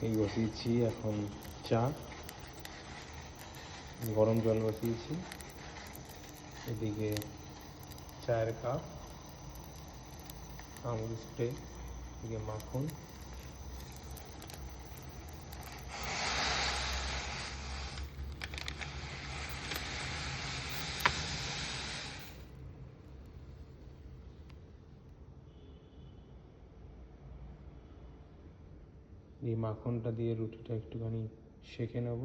এই বসিয়েছি এখন চা, গরম জল বসিয়েছি, এদিকে চায়ের কাপ, আমুল স্প্রে, এদিকে মাখন। এই মাখনটা দিয়ে রুটিটা একটুখানি সেঁকে নেব।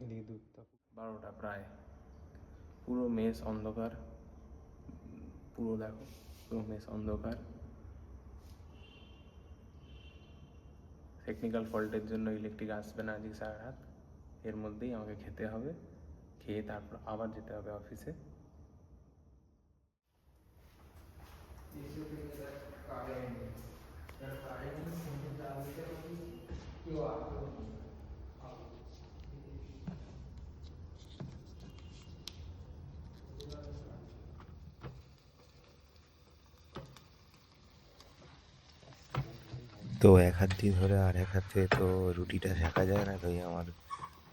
এদিকে দুধটা 12টা প্রায়, পুরো মেস অন্ধকার, পুরো দেখো পুরো মেস অন্ধকার। টেকনিক্যাল ফল্টের জন্য ইলেকট্রিক আসবে না আজকে সারা রাত, এর মধ্যেই আমাকে খেতে হবে, খেয়ে তারপর আবার যেতে হবে অফিসে। তো এক হাত দিয়ে ধরে আর এক হাতে তো রুটিটা শেখা যায় না, তাই আমার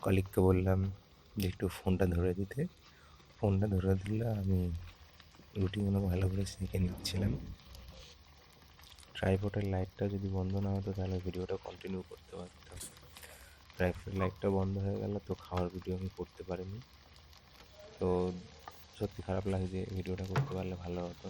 কলিগকে বললাম যে একটু ফোনটা ধরে দিতে। ফোনটা ধরে দিলে আমি রুটিগুলো ভালো করে সেঁকে নিচ্ছিলাম। ট্রাইপডের লাইটটা যদি বন্ধ না হতো তাহলে ভিডিওটা কন্টিনিউ করতে পারতাম। ট্রাইপডের লাইটটা বন্ধ হয়ে গেল, তো খাওয়ার ভিডিও আমি করতে পারিনি। তো সত্যি খারাপ লাগছে, ভিডিওটা করতে পারলে ভালো হতো।